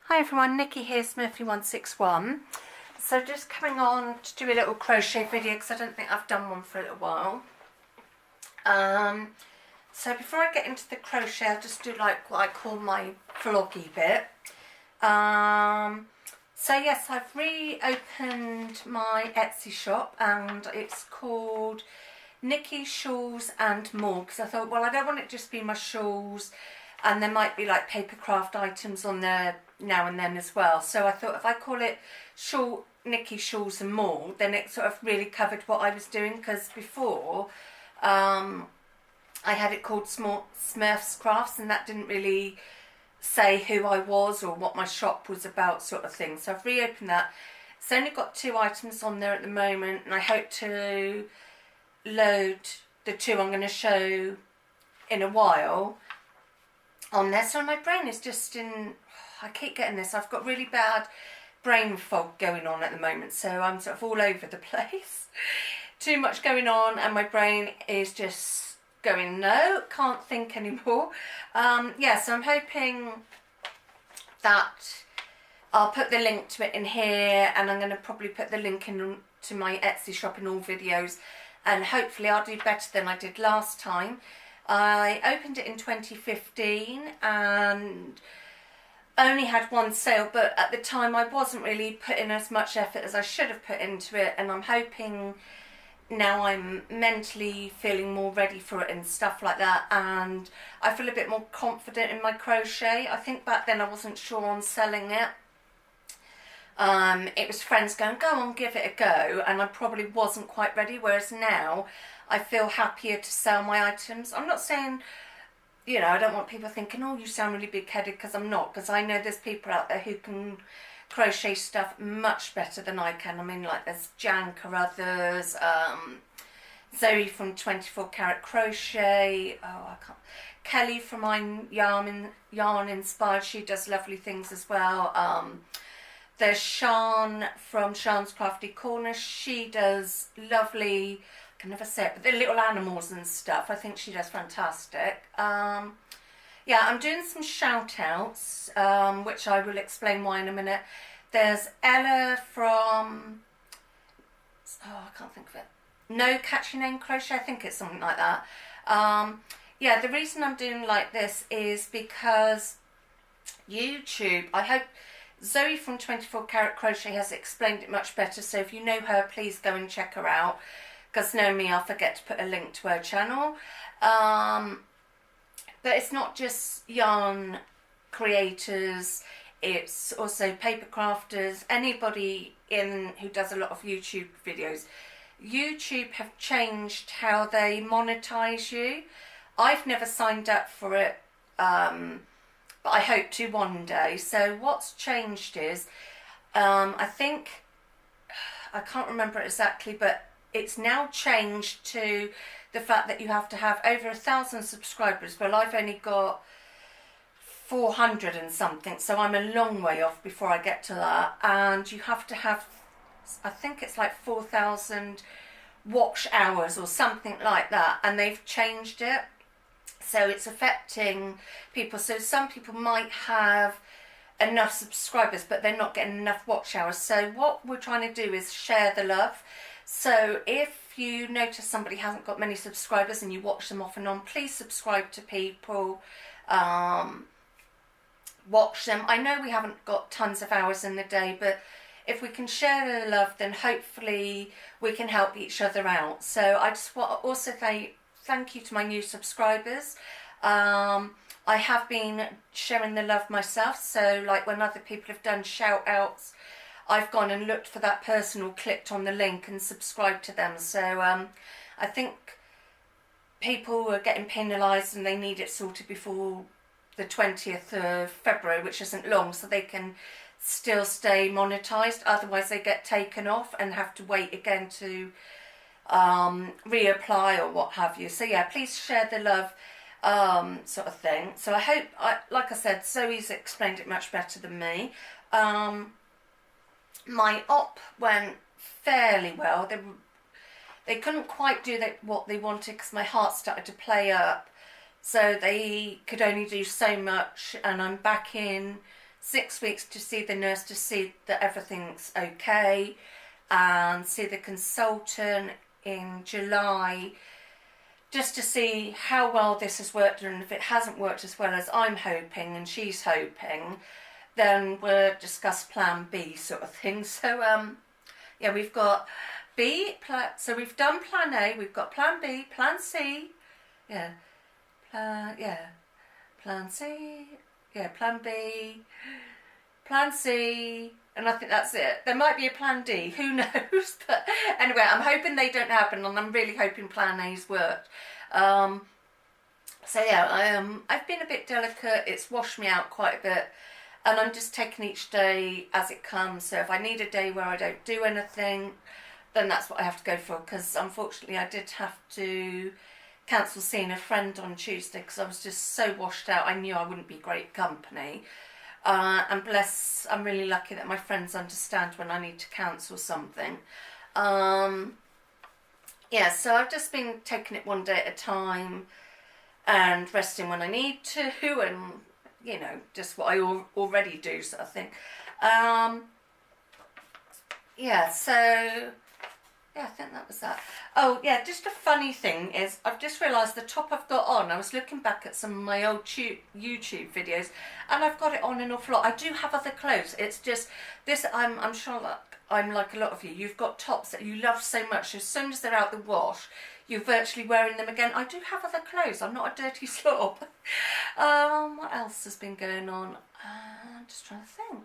Hi everyone, Nikki here, Smurfy161. So just coming on to do a little crochet video because I don't think I've done one for a little while. So before I get into the crochet, I'll just do like what I call my vloggy bit. So yes, I've reopened my Etsy shop and it's called Nicky Shawls and More, because I thought, well, I don't want it to just be my shawls, and there might be like paper craft items on there now and then as well. So I thought if I call it Nicky Shawls and More, then it sort of really covered what I was doing, because before I had it called Smurfs Crafts, and that didn't really say who I was or what my shop was about, sort of thing. So I've reopened that. It's only got 2 items on there at the moment, and I hope to load the 2 I'm going to show in a while on there. So my brain is just I keep getting this, I've got really bad brain fog going on at the moment, so I'm sort of all over the place. Too much going on and my brain is just going, no, can't think anymore. Yeah, so I'm hoping that I'll put the link to it in here, and I'm going to probably put the link in to my Etsy shop in all videos, and hopefully I'll do better than I did last time. I opened it in 2015 and only had 1 sale, but at the time I wasn't really putting as much effort as I should have put into it, and I'm hoping now I'm mentally feeling more ready for it and stuff like that, and I feel a bit more confident in my crochet. I think back then I wasn't sure on selling it. It was friends going, go on, give it a go, and I probably wasn't quite ready, whereas now I feel happier to sell my items. I'm not saying, you know, I don't want people thinking, oh, you sound really big-headed, because I'm not, because I know there's people out there who can crochet stuff much better than I can. I mean, like, there's Jan Carruthers, Zoe from 24 Karat Crochet, Kelly from I'm Yarn Inspired, she does lovely things as well. There's Shan from Shan's Crafty Corner, she does lovely, I can never say it, but the little animals and stuff, I think she does fantastic. Yeah, I'm doing some shout outs, which I will explain why in a minute. There's Ella from, I can't think of it, No Catchy Name Crochet, I think it's something like that. Yeah, the reason I'm doing like this is because YouTube, I hope Zoe from 24 Karat Crochet has explained it much better, so if you know her, please go and check her out, because knowing me, I'll forget to put a link to her channel. But it's not just yarn creators, it's also paper crafters, anybody who does a lot of YouTube videos. YouTube have changed how they monetize you. I've never signed up for it, but I hope to one day. So what's changed is, I think, I can't remember it exactly, but it's now changed to the fact that you have to have over 1,000 subscribers. Well, I've only got 400 and something, so I'm a long way off before I get to that. And you have to have, I think it's like 4,000 watch hours or something like that, and they've changed it. So it's affecting people. So some people might have enough subscribers, but they're not getting enough watch hours. So what we're trying to do is share the love. So if you notice somebody hasn't got many subscribers and you watch them off and on, please subscribe to people, watch them. I know we haven't got tons of hours in the day, but if we can share the love, then hopefully we can help each other out. So I just want to also say thank you to my new subscribers. I have been sharing the love myself, so like when other people have done shout outs, I've gone and looked for that person or clicked on the link and subscribed to them. So I think people are getting penalised and they need it sorted before the 20th of February, which isn't long, so they can still stay monetised. Otherwise they get taken off and have to wait again to reapply or what have you. So yeah, please share the love, sort of thing. So I hope, like I said, Zoe's explained it much better than me. My op went fairly well. They couldn't quite do what they wanted because my heart started to play up, so they could only do so much, and I'm back in 6 weeks to see the nurse to see that everything's okay, and see the consultant in July just to see how well this has worked, and if it hasn't worked as well as I'm hoping and she's hoping, then we'll discuss plan B sort of thing. So yeah, we've got so we've done plan A, we've got plan B, plan C, plan C, plan B, plan C, and I think that's it. There might be a plan D, who knows? But anyway, I'm hoping they don't happen, and I'm really hoping plan A's worked. So yeah, I've been a bit delicate. It's washed me out quite a bit, and I'm just taking each day as it comes. So if I need a day where I don't do anything, then that's what I have to go for, because unfortunately I did have to cancel seeing a friend on Tuesday because I was just so washed out. I knew I wouldn't be great company. And bless, I'm really lucky that my friends understand when I need to cancel something. Yeah, so I've just been taking it one day at a time and resting when I need to, and, you know, just what I already do sort of thing. Yeah, so... yeah, I think that was that. Oh, yeah, just a funny thing is, I've just realised the top I've got on, I was looking back at some of my old YouTube videos, and I've got it on an awful lot. I do have other clothes. It's just, this, I'm sure like, I'm like a lot of you. You've got tops that you love so much. As soon as they're out the wash, you're virtually wearing them again. I do have other clothes. I'm not a dirty slob. What else has been going on? I'm just trying to think.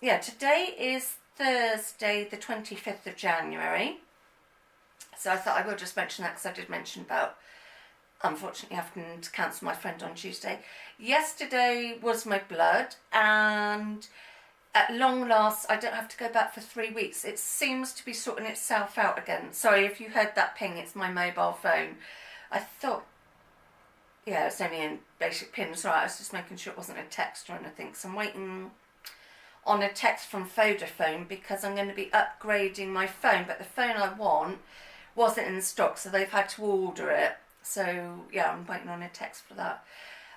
Yeah, today is Thursday, the 25th of January. So I thought I will just mention that because I did mention about, unfortunately, having to cancel my friend on Tuesday. Yesterday was my blood, and at long last, I don't have to go back for 3 weeks. It seems to be sorting itself out again. Sorry if you heard that ping, it's my mobile phone. I thought, yeah, it's only in basic pins. Right, I was just making sure it wasn't a text or anything. So I'm waiting on a text from Vodafone because I'm going to be upgrading my phone, but the phone I want wasn't in stock, so they've had to order it. So yeah, I'm waiting on a text for that.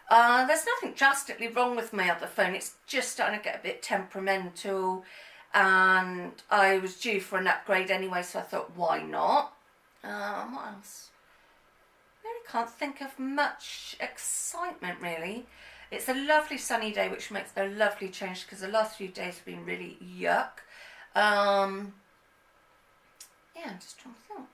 There's nothing drastically wrong with my other phone. It's just starting to get a bit temperamental, and I was due for an upgrade anyway, so I thought, why not? What else? Really can't think of much excitement, really. It's a lovely sunny day, which makes a lovely change because the last few days have been really yuck. Yeah, I'm just trying to think.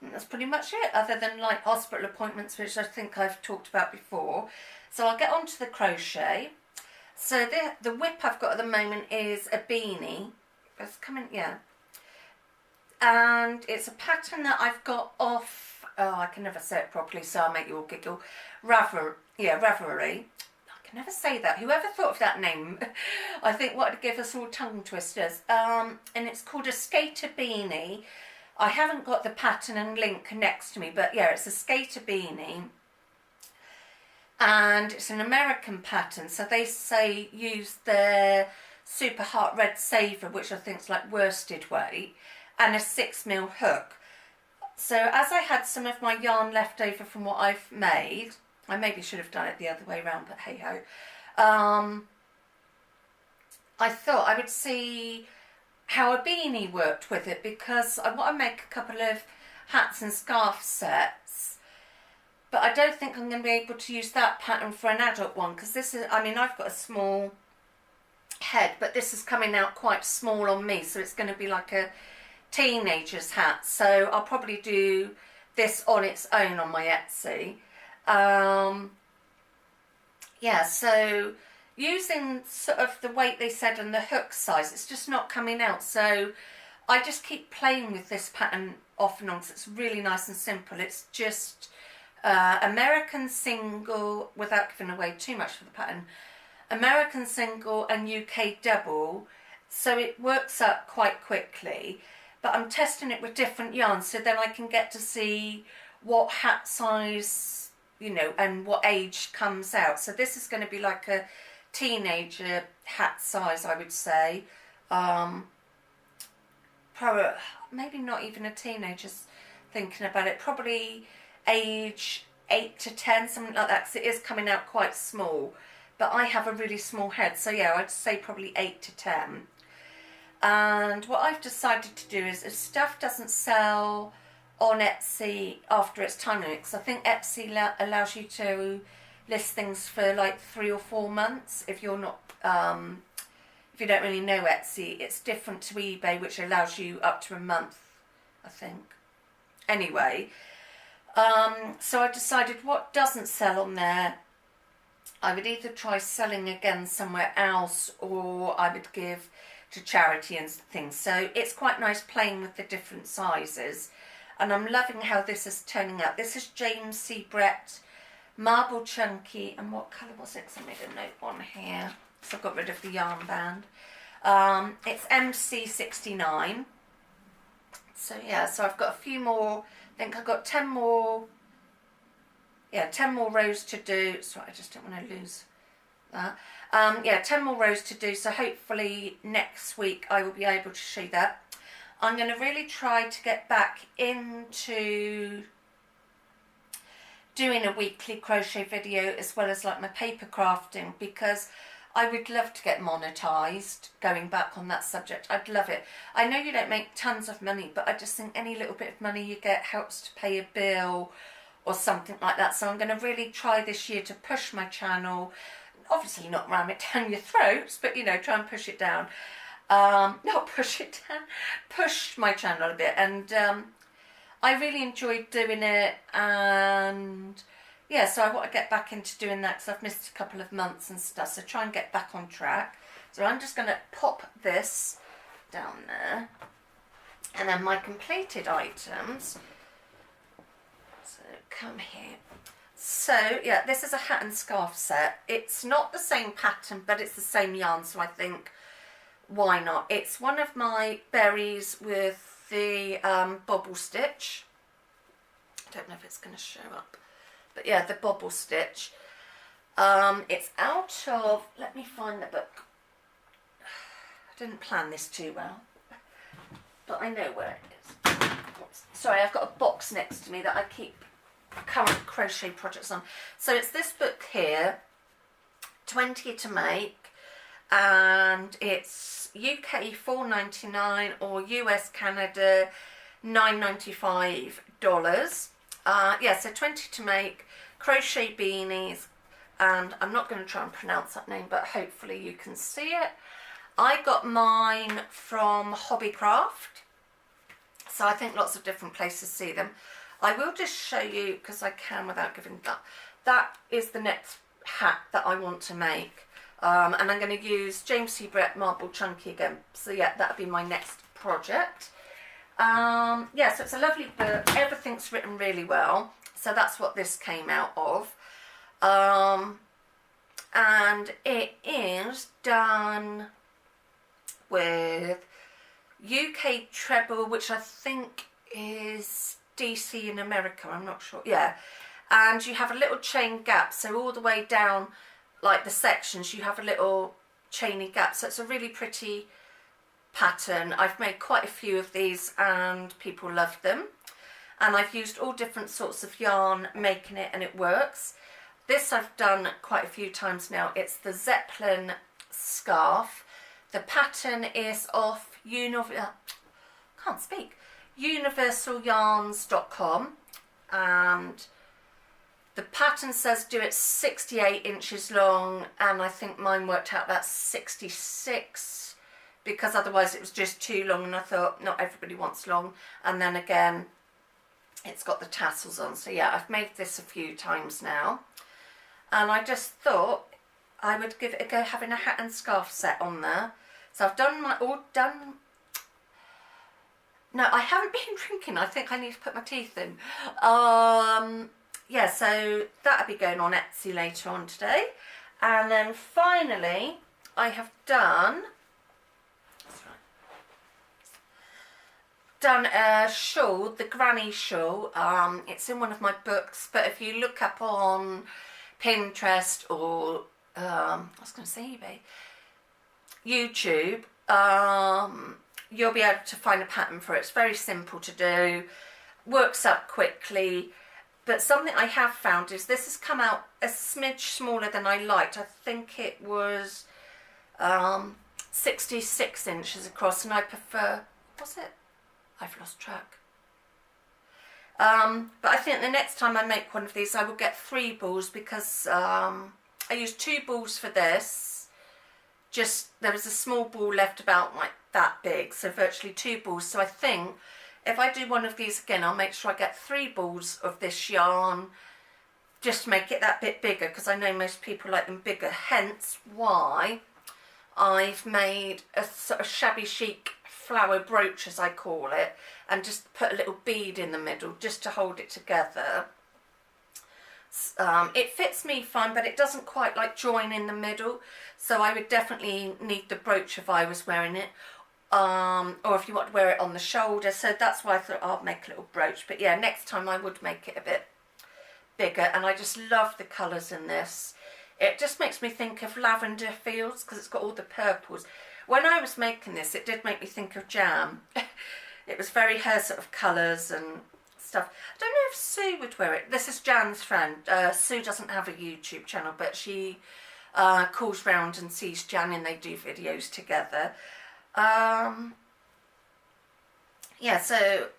And that's pretty much it, other than like hospital appointments, which I think I've talked about before. So I'll get on to the crochet. So the whip I've got at the moment is a beanie. It's coming, yeah. And it's a pattern that I've got off, oh, I can never say it properly, so I'll make you all giggle. Ravelry. I can never say that. Whoever thought of that name, I think what would give us all tongue twisters. And it's called a skater beanie. I haven't got the pattern and link next to me, but yeah, it's a skater beanie. And it's an American pattern, so they say use their Super Heart Red Saver, which I think is like worsted weight, and a 6mm hook. So as I had some of my yarn left over from what I've made, I maybe should have done it the other way around, but hey ho. I thought I would see how a beanie worked with it, because I want to make a couple of hats and scarf sets, but I don't think I'm going to be able to use that pattern for an adult one, because this is, I mean, I've got a small head, but this is coming out quite small on me, so it's going to be like a teenager's hat. So I'll probably do this on its own on my Etsy. Yeah, so using sort of the weight they said and the hook size, it's just not coming out. So I just keep playing with this pattern off and on because it's really nice and simple. It's just American single, without giving away too much for the pattern, American single and UK double. So it works up quite quickly, but I'm testing it with different yarns so then I can get to see what hat size, you know, and what age comes out. So this is going to be like a teenager hat size, I would say. Maybe not even a teenager, thinking about it. Probably age 8 to 10, something like that, because it is coming out quite small. but I have a really small head, so yeah, I'd say probably 8 to 10. And what I've decided to do is, if stuff doesn't sell on Etsy after its time limit, because I think Etsy allows you to list things for like 3 or 4 months if you're not if you don't really know Etsy. It's different to eBay, which allows you up to a month, I think. Anyway, so I decided what doesn't sell on there, I would either try selling again somewhere else, or I would give to charity and things. So it's quite nice playing with the different sizes, and I'm loving how this is turning out. This is James C. Brett Marble Chunky, and what colour was it? Because I made a note on here, so I got rid of the yarn band. It's MC69. So yeah, so I've got a few more. I think I've got 10 more. Yeah, 10 more rows to do. Sorry, I just don't want to lose that. Yeah, 10 more rows to do. So hopefully next week I will be able to show you that. I'm going to really try to get back into doing a weekly crochet video, as well as like my paper crafting, because I would love to get monetized. Going back on that subject, I'd love it. I know you don't make tons of money, but I just think any little bit of money you get helps to pay a bill or something like that. So I'm going to really try this year to push my channel. Obviously not ram it down your throats, but you know, try and push it down. Not push it down, push my channel a bit. And I really enjoyed doing it, and yeah, so I want to get back into doing that, because I've missed a couple of months and stuff, so try and get back on track. So I'm just going to pop this down there, and then my completed items, so come here. So yeah, this is a hat and scarf set. It's not the same pattern, but it's the same yarn, so I think why not. It's one of my berries with the bobble stitch. I don't know if it's going to show up, but yeah, the bobble stitch. It's out of, let me find the book. I didn't plan this too well, but I know where it is. Oops. Sorry, I've got a box next to me that I keep current crochet projects on. So it's this book here, 20 to make, and it's UK $4.99 or US Canada $9.95. Yeah, so 20 to make, crochet beanies, and I'm not going to try and pronounce that name, but hopefully you can see it. I got mine from Hobbycraft, so I think lots of different places see them. I will just show you, because I can without giving that. That is the next hat that I want to make. And I'm going to use James C. Brett Marble Chunky again. So yeah, that'll be my next project. Yeah, so it's a lovely book. Everything's written really well. So that's what this came out of. And it is done with UK treble, which I think is DC in America, I'm not sure. Yeah, and you have a little chain gap, so all the way down like the sections you have a little chainy gap, so it's a really pretty pattern. I've made quite a few of these and people love them, and I've used all different sorts of yarn making it, and it works. This I've done quite a few times now. It's the Zeppelin scarf. The pattern is off universalyarns.com, and the pattern says do it 68 inches long, and I think mine worked out about 66, because otherwise it was just too long, and I thought not everybody wants long. And then again, it's got the tassels on. So yeah, I've made this a few times now, and I just thought I would give it a go having a hat and scarf set on there. So I've done my no, I haven't been drinking. I think I need to put my teeth in. Yeah, so that'll be going on Etsy later on today. And then finally, I have done a shawl, the granny shawl. It's in one of my books, but if you look up on Pinterest or I was going to say eBay, YouTube, you'll be able to find a pattern for it. It's very simple to do, works up quickly. But something I have found is this has come out a smidge smaller than I liked. I think it was 66 inches across, and I prefer, was it? I've lost track. But I think the next time I make one of these I will get 3 balls, because I used 2 balls for this. Just, there was a small ball left about like that big, so virtually 2 balls. So I think if I do one of these again, I'll make sure I get 3 balls of this yarn, just to make it that bit bigger, because I know most people like them bigger, hence why I've made a sort of shabby chic flower brooch, as I call it, and just put a little bead in the middle just to hold it together. It fits me fine, but it doesn't quite like join in the middle, so I would definitely need the brooch if I was wearing it, or if you want to wear it on the shoulder. So that's why I thought I'll make a little brooch. But yeah, next time I would make it a bit bigger. And I just love the colours in this. It just makes me think of lavender fields, because it's got all the purples. When I was making this, it did make me think of jam. It was very her sort of colours and stuff. I don't know if Sue would wear it. This is Jan's friend. Sue doesn't have a YouTube channel, but she calls round and sees Jan, and they do videos together. Yeah, so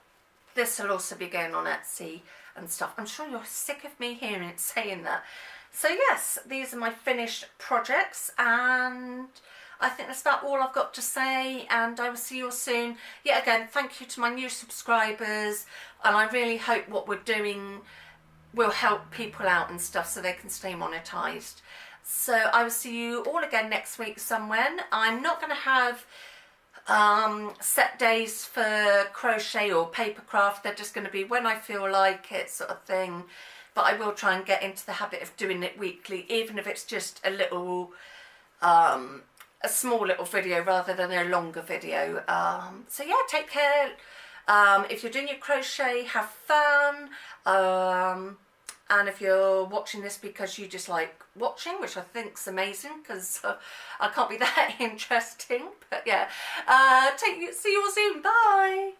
this will also be going on Etsy and stuff. I'm sure you're sick of me hearing it saying that. So yes, these are my finished projects, and I think that's about all I've got to say, and I will see you all soon. Yet again, thank you to my new subscribers, and I really hope what we're doing will help people out and stuff so they can stay monetized. So I will see you all again next week somewhere. I'm not going to have set days for crochet or paper craft. They're just going to be when I feel like it, sort of thing. But I will try and get into the habit of doing it weekly, even if it's just a little a small little video rather than a longer video. So yeah, take care. If you're doing your crochet, have fun. And if you're watching this because you just like watching, which I think's amazing, because I can't be that interesting, but yeah, see you all soon. Bye.